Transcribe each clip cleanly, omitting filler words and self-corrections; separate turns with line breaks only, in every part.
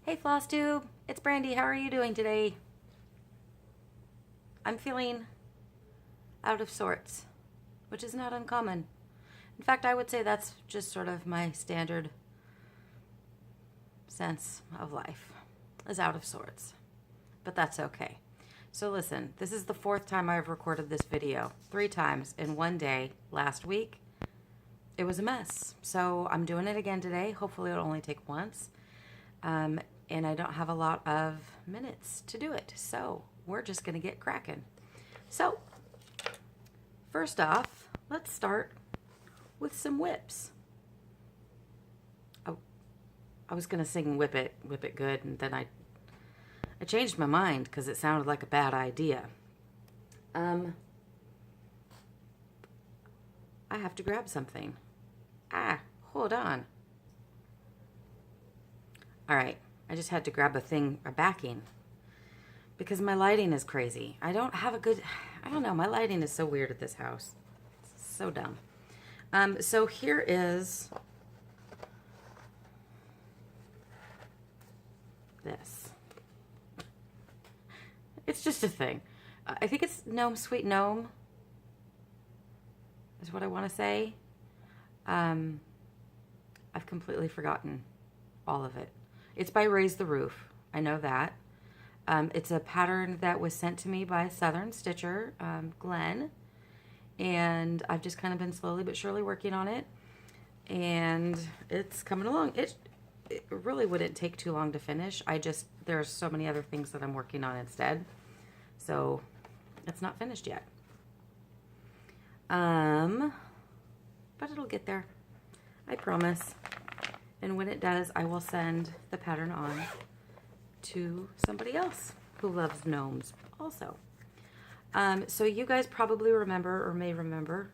Hey Flosstube, it's Brandy. How are you doing today? I'm feeling out of sorts, which is not uncommon. In fact, I would say that's just sort of my standard sense of life, is out of sorts. But that's okay. So listen, this is the fourth time I've recorded this video. 3 times in one day last week. It was a mess. So I'm doing it again today. Hopefully it'll only take once. And I don't have a lot of minutes to do it. So we're just going to get cracking. So first off, let's start with some whips. Oh, I was going to sing Whip It Good, and then I changed my mind because it sounded like a bad idea. I have to grab something. Hold on. All right, I just had to grab a backing because my lighting is crazy. I don't know, my lighting is so weird at this house. It's so dumb. So here is this. It's just a thing. I think it's Gnome Sweet Gnome is what I want to say. I've completely forgotten all of it. It's by Raise the Roof. I know that. It's a pattern that was sent to me by a Southern Stitcher, Glenn. And I've just kind of been slowly but surely working on it. And it's coming along. It really wouldn't take too long to finish. There's so many other things that I'm working on instead. So it's not finished yet. But it'll get there. I promise. And when it does, I will send the pattern on to somebody else who loves gnomes also. So you guys probably remember or may remember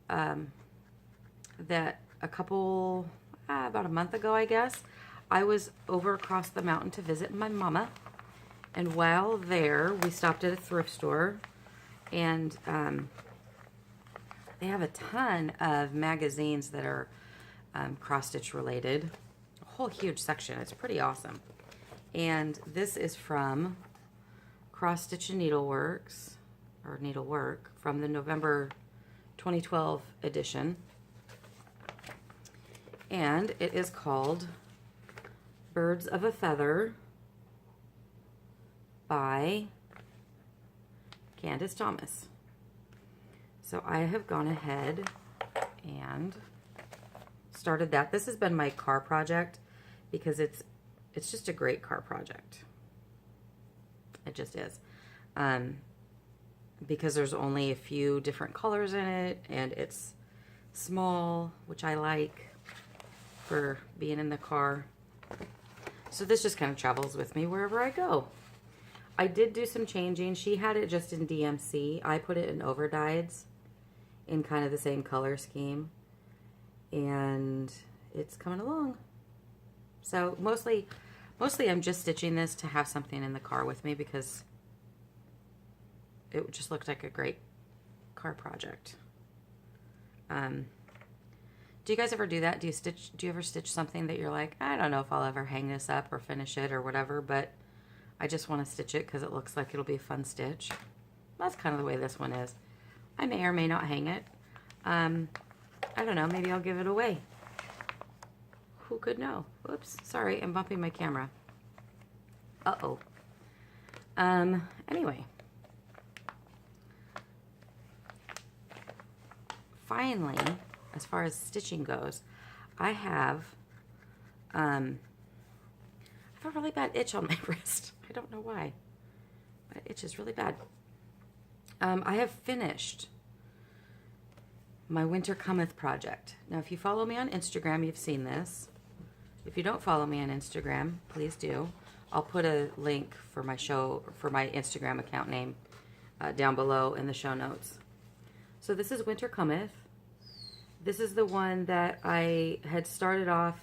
that about a month ago, I guess, I was over across the mountain to visit my mama. And while there, we stopped at a thrift store, and they have a ton of magazines that are cross-stitch related. A whole huge section. It's pretty awesome. And this is from Cross-stitch Needleworks, or Needlework, from the November 2012 edition. And it is called Birds of a Feather by Kandace Thomas. So I have gone ahead and started that. This has been my car project because it's just a great car project. It just is. Because there's only a few different colors in it, and it's small, which I like for being in the car. So this just kind of travels with me wherever I go. I did do some changing. She had it just in DMC. I put it in overdyeds in kind of the same color scheme. And it's coming along. So mostly I'm just stitching this to have something in the car with me because it just looked like a great car project. Do you guys ever do that? Do you ever stitch something that you're like, I don't know if I'll ever hang this up or finish it or whatever, but I just want to stitch it because it looks like it'll be a fun stitch? That's kind of the way this one is. I may or may not hang it. I don't know, maybe I'll give it away. Who could know? Oops, sorry, I'm bumping my camera. Uh-oh. Anyway. Finally, as far as stitching goes, I have a really bad itch on my wrist. I don't know why, but it itches really bad. I have finished my Winter Cometh project. Now, if you follow me on Instagram, you've seen this. If you don't follow me on Instagram, please do. I'll put a link for my Instagram account name down below in the show notes. So this is Winter Cometh. This is the one that I had started off.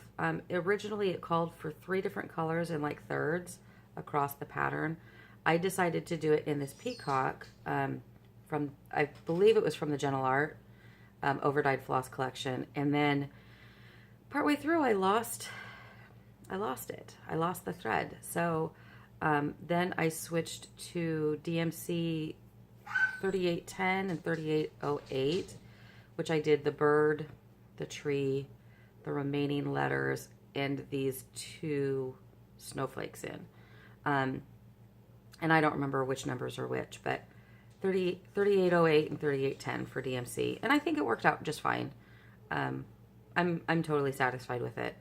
Originally, it called for 3 different colors in like thirds across the pattern. I decided to do it in this Peacock I believe it was from the Gentle Art overdyed floss collection. And then partway through, I lost I lost it. I lost the thread. So then I switched to DMC 3810 and 3808, which I did the bird, the tree, the remaining letters, and these 2 snowflakes in. And I don't remember which numbers are which, but 3808 and 3810 for DMC. And I think it worked out just fine. I'm totally satisfied with it.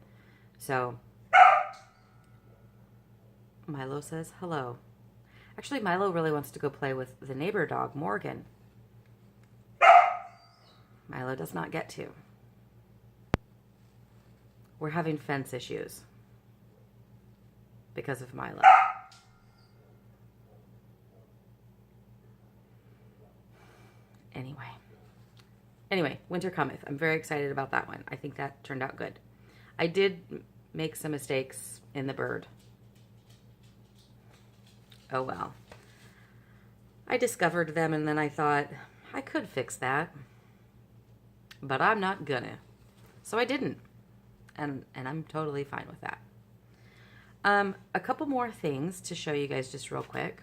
So Milo says hello. Actually, Milo really wants to go play with the neighbor dog, Morgan. Milo does not get to. We're having fence issues because of Milo. Anyway, Winter Cometh. I'm very excited about that one. I think that turned out good. I did make some mistakes in the bird. Oh well. I discovered them and then I thought, I could fix that. But I'm not gonna. So I didn't. And I'm totally fine with that. A couple more things to show you guys just real quick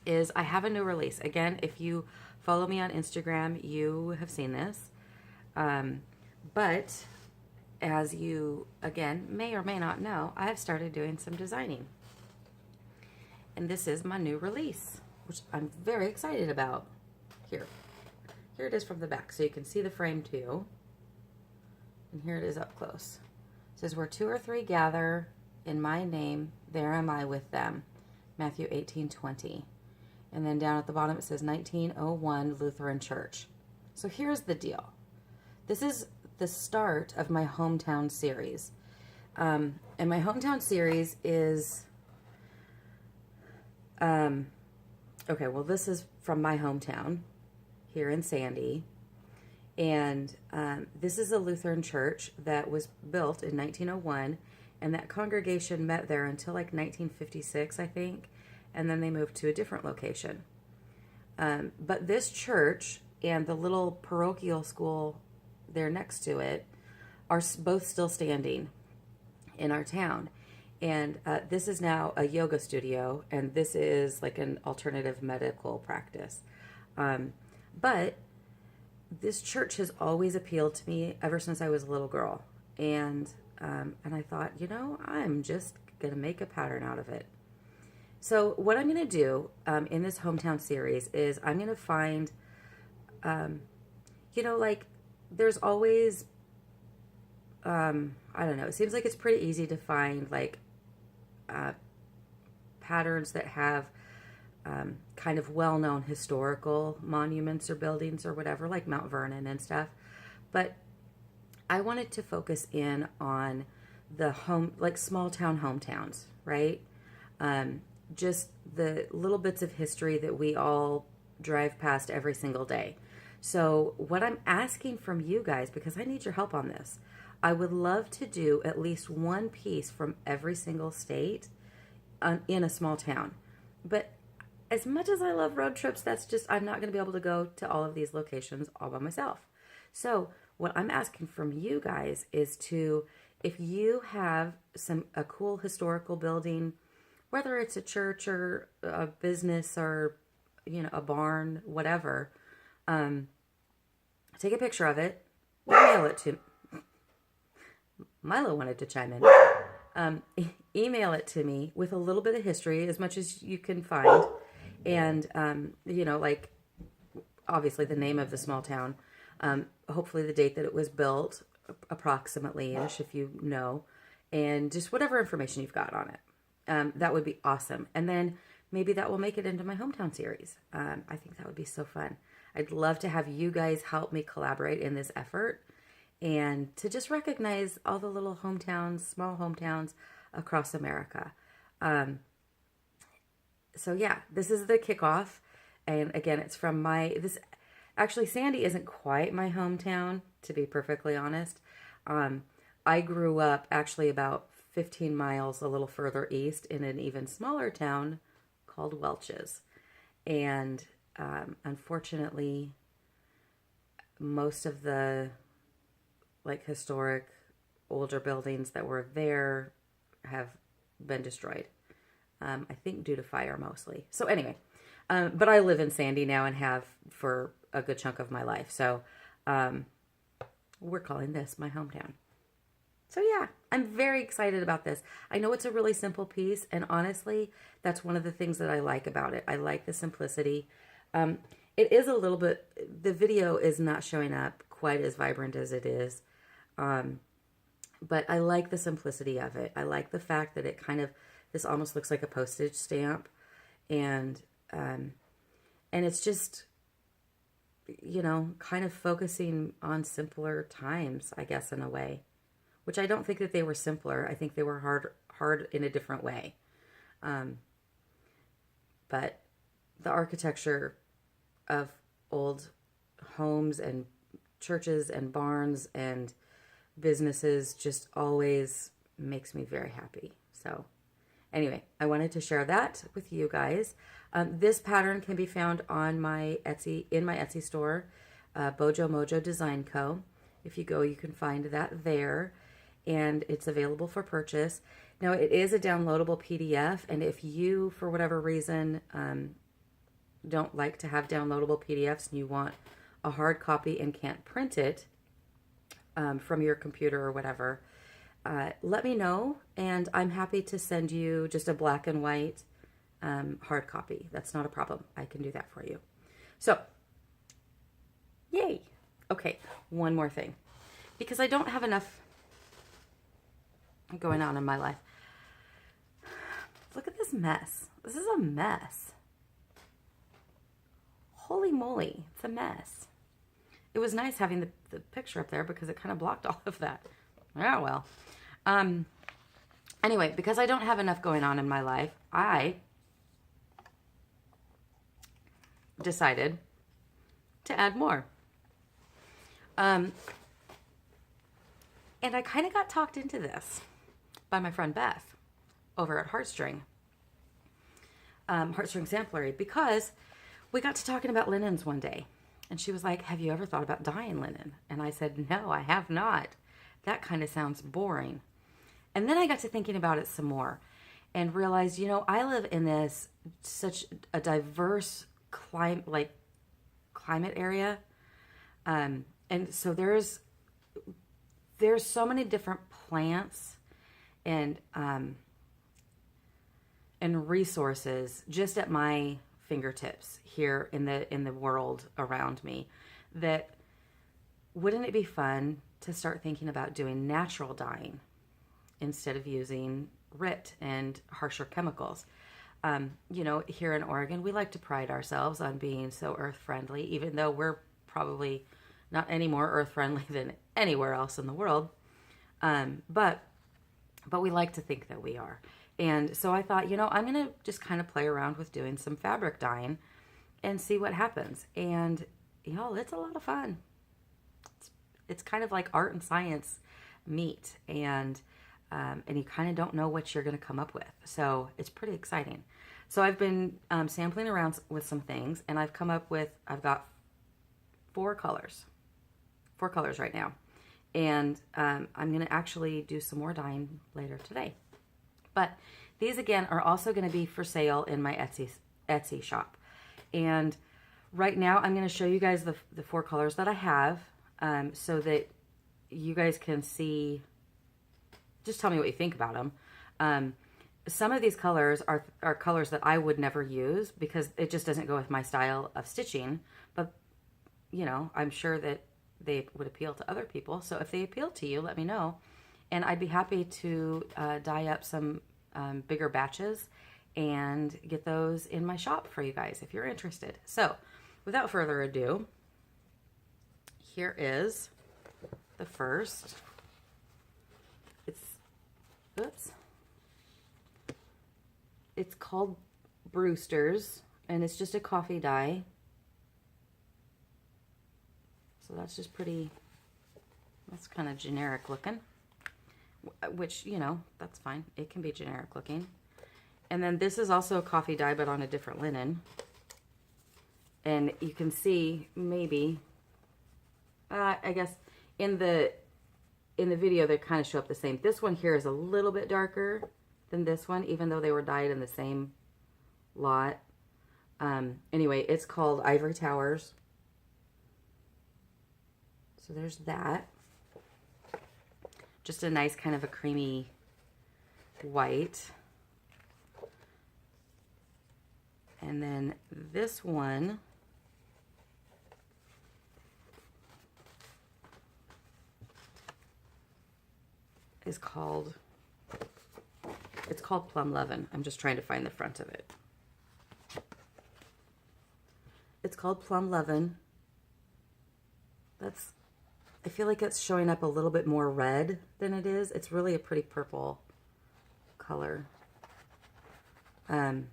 is I have a new release. Again, if you follow me on Instagram, you have seen this. But as you, again, may or may not know, I have started doing some designing. And this is my new release, which I'm very excited about. Here it is from the back, so you can see the frame too. And here it is up close. It says, where 2 or 3 gather in my name, there am I with them. Matthew 18:20. And then down at the bottom it says 1901 Lutheran Church. So here's the deal. This is the start of my hometown series. And my hometown series is, okay, well this is from my hometown here in Sandy. And this is a Lutheran church that was built in 1901. And that congregation met there until like 1956, I think. And then they moved to a different location. But this church and the little parochial school there next to it are both still standing in our town. And this is now a yoga studio, and this is like an alternative medical practice. But this church has always appealed to me ever since I was a little girl. And I thought, you know, I'm just going to make a pattern out of it. So what I'm going to do in this hometown series is I'm going to find, you know, like there's always, I don't know, it seems like it's pretty easy to find like patterns that have kind of well-known historical monuments or buildings or whatever, like Mount Vernon and stuff. But I wanted to focus in on the like small town hometowns, right? Just the little bits of history that we all drive past every single day. So what I'm asking from you guys, because I need your help on this, I would love to do at least one piece from every single state in a small town. But as much as I love road trips, that's just, I'm not going to be able to go to all of these locations all by myself. So what I'm asking from you guys is to, if you have a cool historical building, whether it's a church or a business or, you know, a barn, whatever, take a picture of it, email it to Milo wanted to chime in. Email it to me with a little bit of history, as much as you can find, and you know, like obviously the name of the small town, hopefully the date that it was built, approximately-ish, if you know, and just whatever information you've got on it. That would be awesome. And then maybe that will make it into my hometown series. I think that would be so fun. I'd love to have you guys help me collaborate in this effort and to just recognize all the little hometowns, small hometowns across America. So yeah, this is the kickoff. And again, it's from actually Sandy isn't quite my hometown, to be perfectly honest. I grew up actually about 15 miles a little further east in an even smaller town called Welch's. And unfortunately, most of the like historic older buildings that were there have been destroyed. I think due to fire mostly. So anyway, but I live in Sandy now and have for a good chunk of my life. So we're calling this my hometown. So yeah, I'm very excited about this. I know it's a really simple piece, and honestly, that's one of the things that I like about it. I like the simplicity. It is a little bit, the video is not showing up quite as vibrant as it is, but I like the simplicity of it. I like the fact that it kind of, this almost looks like a postage stamp, and it's just, you know, kind of focusing on simpler times, I guess, in a way. Which I don't think that they were simpler. I think they were hard in a different way. But the architecture of old homes and churches and barns and businesses just always makes me very happy. So anyway, I wanted to share that with you guys. This pattern can be found on my in my Etsy store, Bojo Mojo Design Co. If you go, you can find that there. And it's available for purchase. Now, it is a downloadable PDF, and if you, for whatever reason, don't like to have downloadable PDFs and you want a hard copy and can't print it from your computer or whatever, let me know, and I'm happy to send you just a black and white hard copy. That's not a problem. I can do that for you. So, yay. Okay, one more thing. Because I don't have enough going on in my life. Look at this mess. This is a mess. Holy moly, it's a mess. It was nice having the picture up there because it kind of blocked all of that. Yeah, well. Anyway, because I don't have enough going on in my life, I decided to add more. And I kind of got talked into this by my friend Beth over at Heartstring Samplery, because we got to talking about linens one day, and she was like, have you ever thought about dyeing linen? And I said, no, I have not. That kind of sounds boring. And then I got to thinking about it some more and realized, you know, I live in this such a diverse climate area. And so there's so many different plants and resources just at my fingertips here in the world around me, that wouldn't it be fun to start thinking about doing natural dyeing instead of using RIT and harsher chemicals. You know, here in Oregon, we like to pride ourselves on being so earth friendly, even though we're probably not any more earth friendly than anywhere else in the world. But we like to think that we are. And so I thought, you know, I'm going to just kind of play around with doing some fabric dyeing and see what happens. And, you know, it's a lot of fun. It's kind of like art and science meet. And you kind of don't know what you're going to come up with. So it's pretty exciting. So I've been sampling around with some things, and I've got 4 colors right now. And I'm going to actually do some more dyeing later today. But these, again, are also going to be for sale in my Etsy shop. And right now, I'm going to show you guys the 4 colors that I have so that you guys can see, just tell me what you think about them. Some of these colors are colors that I would never use because it just doesn't go with my style of stitching. But, you know, I'm sure that they would appeal to other people. So if they appeal to you, let me know. And I'd be happy to dye up some bigger batches and get those in my shop for you guys if you're interested. So without further ado, here is the first. It's called Brewster's, and it's just a coffee dye. So that's just that's kind of generic looking, which, you know, that's fine. It can be generic looking. And then this is also a coffee dye, but on a different linen. And you can see maybe, I guess in the in the video, they kind of show up the same. This one here is a little bit darker than this one, even though they were dyed in the same lot. Anyway, it's called Ivory Towers. So there's that. Just a nice kind of a creamy white. And then this one is called, it's called Plum Lovin'. I'm just trying to find the front of it. It's called Plum Lovin'. That's, I feel like it's showing up a little bit more red than it is. It's really a pretty purple color. And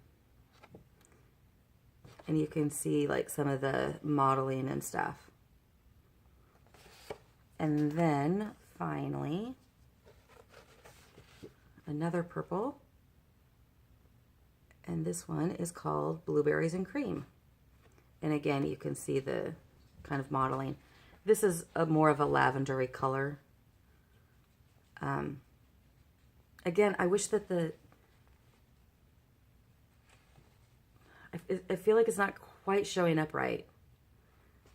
you can see like some of the modeling and stuff. And then finally, another purple. And this one is called Blueberries and Cream. And again, you can see the kind of modeling. This is more of a lavendery color. Again, I wish that I feel like it's not quite showing up right.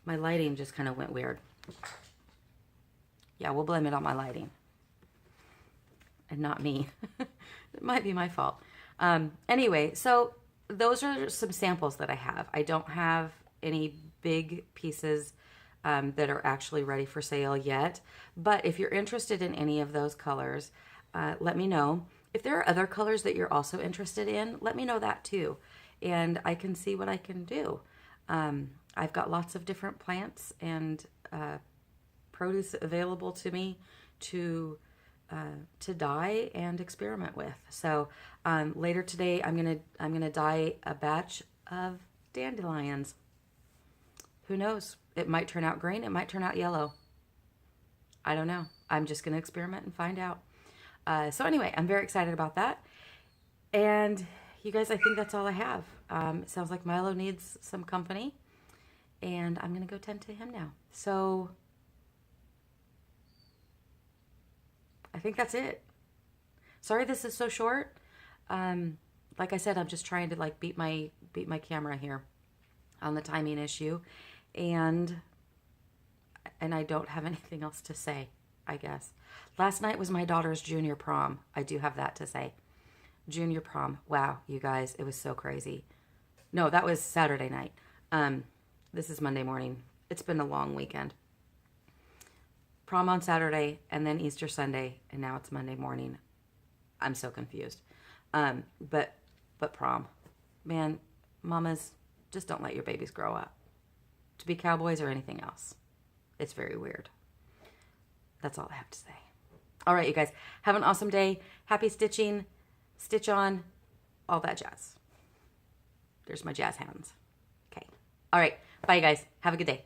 My lighting just kind of went weird. Yeah, we'll blame it on my lighting. And not me. It might be my fault. Anyway, so those are some samples that I have. I don't have any big pieces that are actually ready for sale yet. But if you're interested in any of those colors, let me know. If there are other colors that you're also interested in, let me know that too. And I can see what I can do. I've got lots of different plants and produce available to me to dye and experiment with. So later today, I'm gonna dye a batch of dandelions. Who knows? It might turn out green. It might turn out yellow. I don't know. I'm just gonna experiment and find out. So anyway, I'm very excited about that. And you guys, I think that's all I have. It sounds like Milo needs some company, and I'm gonna go tend to him now. So I think that's it. Sorry this is so short. Like I said, I'm just trying to like beat my camera here on the timing issue, and I don't have anything else to say, I guess. Last night was my daughter's junior prom. I do have that to say. Junior prom. Wow, you guys, it was so crazy. No, that was Saturday night. This is Monday morning. It's been a long weekend. Prom on Saturday, and then Easter Sunday, and now it's Monday morning. I'm so confused. But prom. Man, mamas, just don't let your babies grow up to be cowboys or anything else. It's very weird. That's all I have to say. All right, you guys, have an awesome day. Happy stitching. Stitch on, all that jazz. There's my jazz hands. Okay. All right. Bye, you guys. Have a good day.